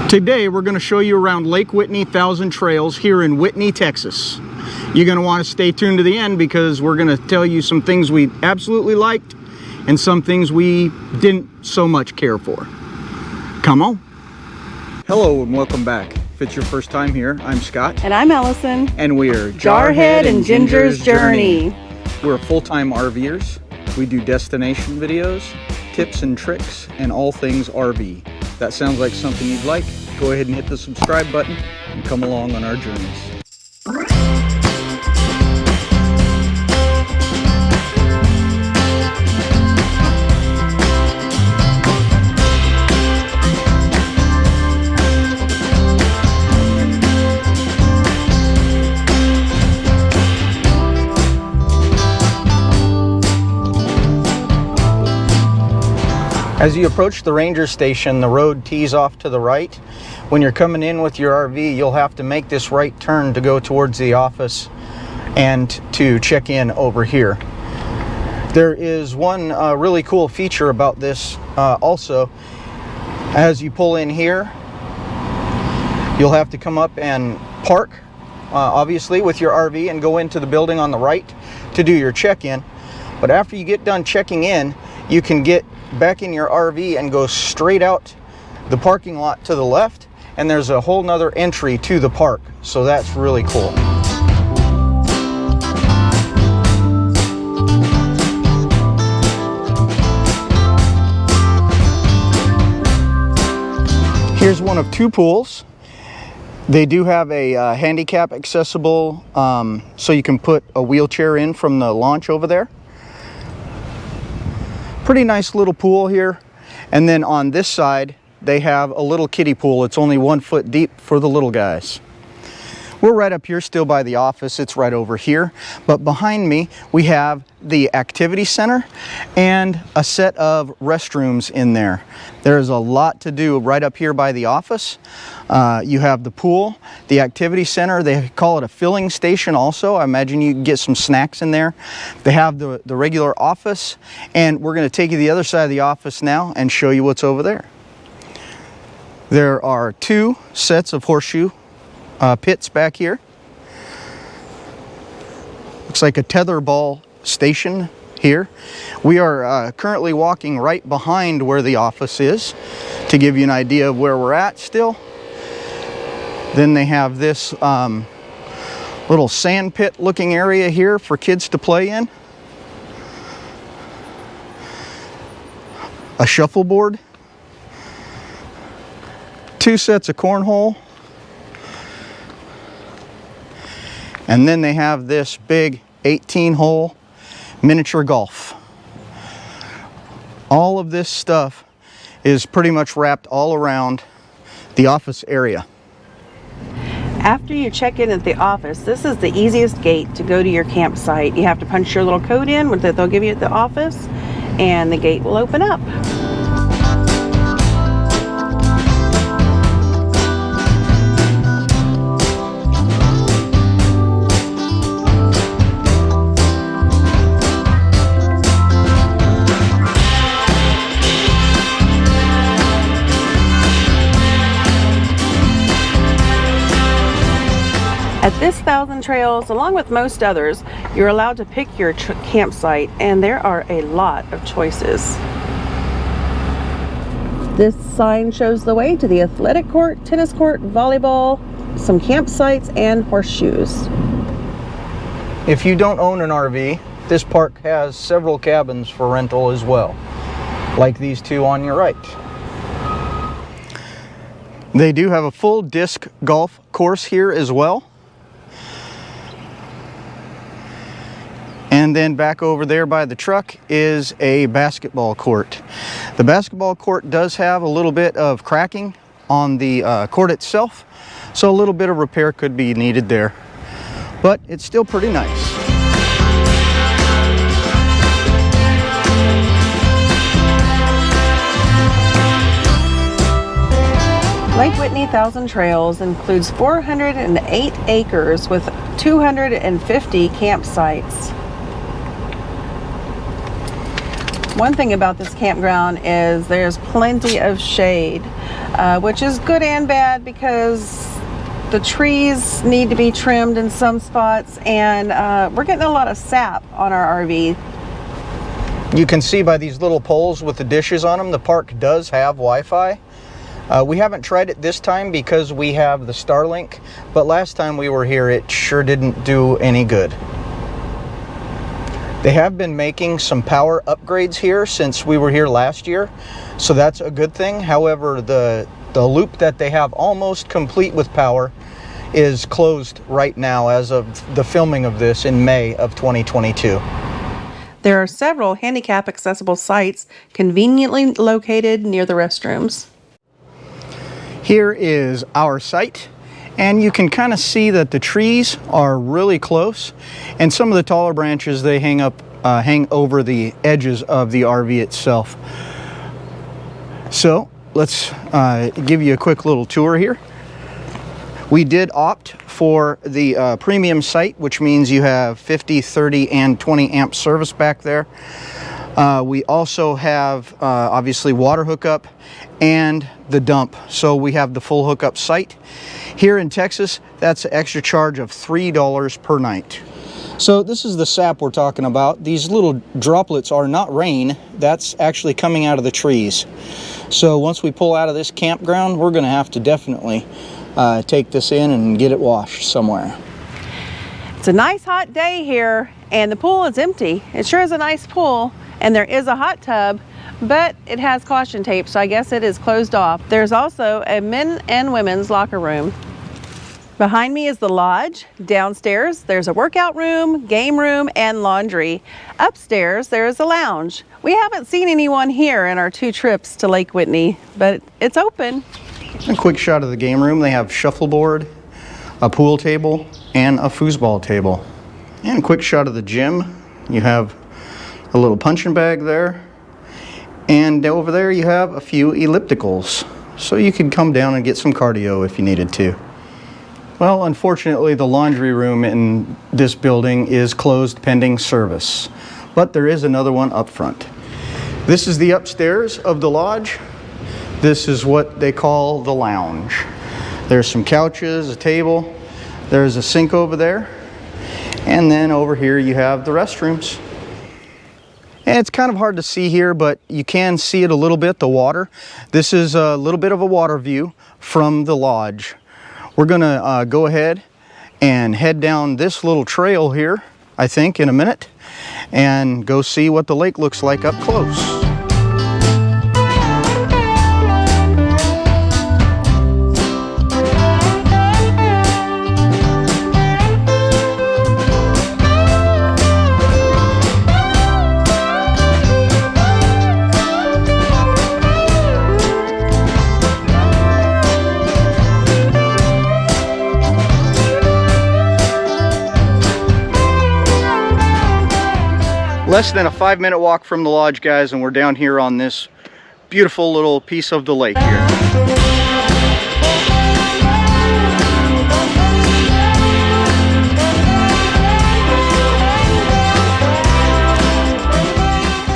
Today we're going to show you around Lake Whitney Thousand Trails here in Whitney, Texas. You're going to want to stay tuned to the end because we're going to tell you some things we absolutely liked and some things we didn't so much care for. Come on. Hello and welcome back. If it's your first time here, I'm Scott. And I'm Allison. And we are Jarhead and Ginger's Journey. We're full-time RVers. We do destination videos, tips and tricks, and all things RV. That sounds like something you'd like. Go ahead and hit the subscribe button and come along on our journeys. As you approach the ranger station, the road tees off to the right. When you're coming in with your RV, you'll have to make this right turn to go towards the office and to check in over here. There is one really cool feature about this also. As you pull in here, you'll have to come up and park, obviously, with your RV and go into the building on the right to do your check-in. But after you get done checking in, you can get back in your RV and go straight out the parking lot to the left, and there's a whole nother entry to the park, so that's really cool. Here's one of two pools. They do have a handicap accessible, so you can put a wheelchair in from the launch over there. Pretty nice little pool here. And then on this side they have a little kiddie pool. It's only 1 foot deep for the little guys. We're right up here still by the office. It's right over here. But behind me we have the activity center and a set of restrooms in there. There's a lot to do right up here by the office. You have the pool, the activity center. They call it a filling station also. I imagine you can get some snacks in there. They have the regular office, and we're going to take you to the other side of the office now and show you what's over there. There are two sets of horseshoe pits back here. Looks like a tetherball station here. We are currently walking right behind where the office is to give you an idea of where we're at still. Then they have this little sand pit looking area here for kids to play in. A shuffleboard. Two sets of cornhole. And then they have this big 18-hole miniature golf. All of this stuff is pretty much wrapped all around the office area. After you check in at the office, this is the easiest gate to go to your campsite. You have to punch your little code in that they'll give you at the office, and the gate will open up. At this Thousand Trails, along with most others, you're allowed to pick your campsite, and there are a lot of choices. This sign shows the way to the athletic court, tennis court, volleyball, some campsites, and horseshoes. If you don't own an RV, this park has several cabins for rental as well, like these two on your right. They do have a full disc golf course here as well. And then back over there by the truck is a basketball court. The basketball court does have a little bit of cracking on the court itself, so a little bit of repair could be needed there. But it's still pretty nice. Lake Whitney Thousand Trails includes 408 acres with 250 campsites. One thing about this campground is there's plenty of shade, which is good and bad because the trees need to be trimmed in some spots, and we're getting a lot of sap on our RV. You can see by these little poles with the dishes on them, the park does have Wi-Fi. We haven't tried it this time because we have the Starlink, but last time we were here it sure didn't do any good. They have been making some power upgrades here since we were here last year, so that's a good thing. However, the loop that they have almost complete with power is closed right now as of the filming of this in May of 2022. There are several handicap accessible sites conveniently located near the restrooms. Here is our site, and you can kind of see that the trees are really close, and some of the taller branches they hang over the edges of the RV itself. So let's give you a quick little tour here. We did opt for the premium site, which means you have 50, 30, and 20 amp service back there. We also have obviously water hookup and the dump, so we have the full hookup site. Here in Texas, that's an extra charge of $3 per night. So this is the sap we're talking about. These little droplets are not rain, that's actually coming out of the trees. So once we pull out of this campground, we're gonna have to definitely take this in and get it washed somewhere. It's a nice hot day here, and the pool is empty. It sure is a nice pool, and there is a hot tub, but it has caution tape, so I guess it is closed off. There's also a men and women's locker room. Behind me is the lodge. Downstairs, there's a workout room, game room, and laundry. Upstairs, there is a lounge. We haven't seen anyone here in our 2 trips to Lake Whitney, but it's open. A quick shot of the game room. They have shuffleboard, a pool table, and a foosball table. And a quick shot of the gym. You have a little punching bag there. And over there you have a few ellipticals. So you could come down and get some cardio if you needed to. Well, unfortunately, the laundry room in this building is closed pending service. But there is another one up front. This is the upstairs of the lodge. This is what they call the lounge. There's some couches, a table, there's a sink over there, and then over here you have the restrooms. And it's kind of hard to see here, but you can see it a little bit, the water. This is a little bit of a water view from the lodge. We're gonna go ahead and head down this little trail here, I think, in a minute, and go see what the lake looks like up close. Less than a 5-minute walk from the lodge, guys, and we're down here on this beautiful little piece of the lake here.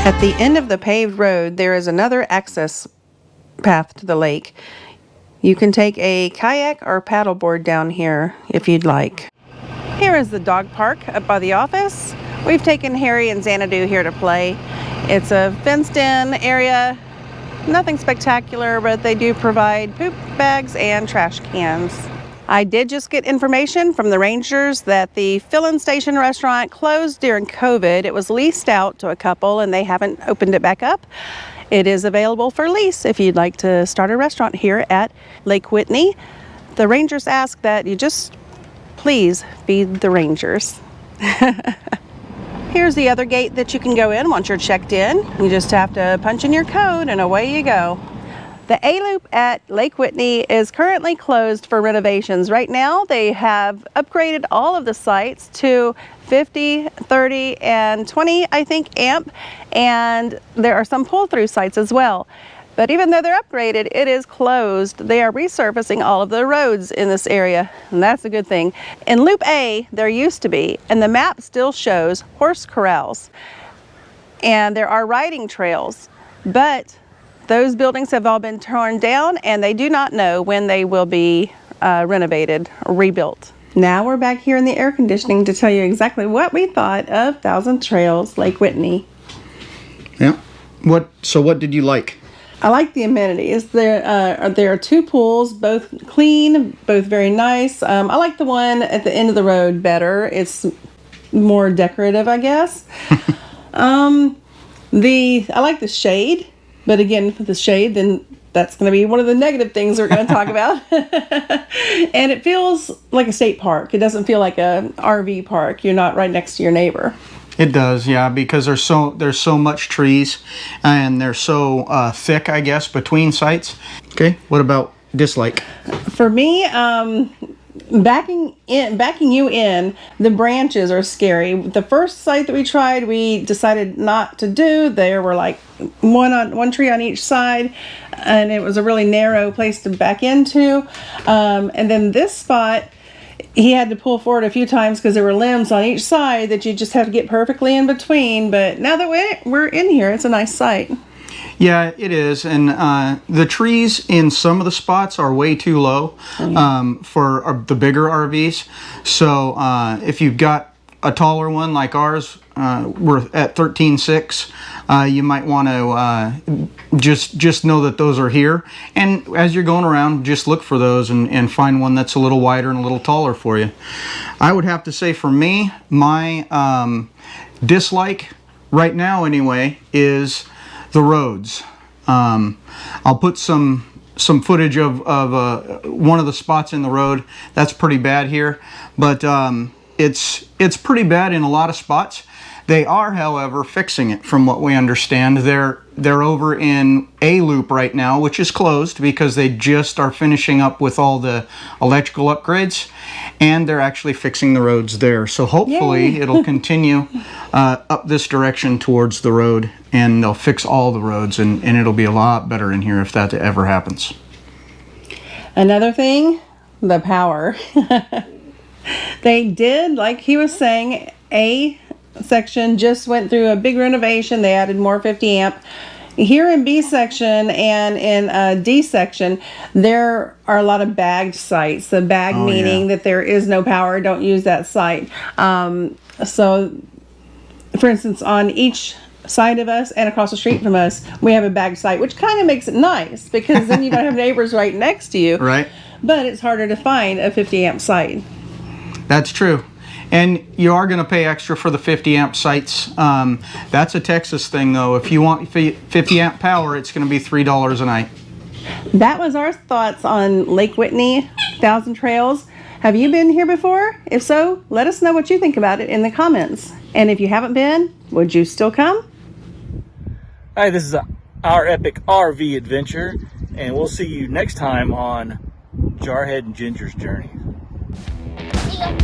At the end of the paved road, there is another access path to the lake. You can take a kayak or paddleboard down here if you'd like. Here is the dog park up by the office. We've taken Harry and Xanadu here to play. It's a fenced-in area, nothing spectacular, but they do provide poop bags and trash cans. I did just get information from the rangers that the Fill-In Station restaurant closed during COVID. It was leased out to a couple and they haven't opened it back up. It is available for lease if you'd like to start a restaurant here at Lake Whitney. The rangers ask that you just please feed the rangers. Here's the other gate that you can go in once you're checked in. You just have to punch in your code and away you go. The A-Loop at Lake Whitney is currently closed for renovations. Right now they have upgraded all of the sites to 50, 30, and 20, I think, amp, and there are some pull-through sites as well. But even though they're upgraded, it is closed. They are resurfacing all of the roads in this area, and that's a good thing. In Loop A, there used to be, and the map still shows, horse corrals. and there are riding trails, but those buildings have all been torn down and they do not know when they will be renovated or rebuilt. Now we're back here in the air conditioning to tell you exactly what we thought of Thousand Trails Lake Whitney. Yeah. So what did you like? I like the amenities. There are 2 pools, both clean, both very nice. I like the one at the end of the road better. It's more decorative, I guess. I like the shade, but again, for the shade, then that's going to be one of the negative things we're going to talk about. And it feels like a state park. It doesn't feel like a RV park. You're not right next to your neighbor. It does, yeah, because there's so much trees, and they're so thick, I guess, between sites. Okay, what about dislike? For me, backing you in, the branches are scary. The first site that we tried, we decided not to do. There were like one tree on each side, and it was a really narrow place to back into. And then this spot, he had to pull forward a few times because there were limbs on each side that you just have to get perfectly in between. But now that we're in here, it's a nice site. Yeah, it is, and the trees in some of the spots are way too low for the bigger RVs. So if you've got a taller one like ours, we're at 13.6. You might want to just know that those are here, and as you're going around, just look for those and find one that's a little wider and a little taller for you. I would have to say, for me, my dislike right now anyway is the roads. I'll put some footage of one of the spots in the road. That's pretty bad here, but it's pretty bad in a lot of spots. They are, however, fixing it from what we understand. They're over in A Loop right now, which is closed because they just are finishing up with all the electrical upgrades, and they're actually fixing the roads there. So hopefully it'll continue up this direction towards the road, and they'll fix all the roads, and it'll be a lot better in here if that ever happens. Another thing, the power. They did, like he was saying, A section just went through a big renovation. They added more 50 amp. Here in B section and in D section, there are a lot of bagged sites. The bag meaning that there is no power. Don't use that site. So, for instance, on each side of us and across the street from us, we have a bagged site, which kind of makes it nice because then you don't have neighbors right next to you. Right. But it's harder to find a 50 amp site. That's true. And you are going to pay extra for the 50 amp sites. That's a Texas thing, though. If you want 50 amp power, it's going to be $3 a night. That was our thoughts on Lake Whitney, Thousand Trails. Have you been here before? If so, let us know what you think about it in the comments. And if you haven't been, would you still come? Hi, this is our epic RV adventure, and we'll see you next time on Jarhead and Ginger's Journey. See ya.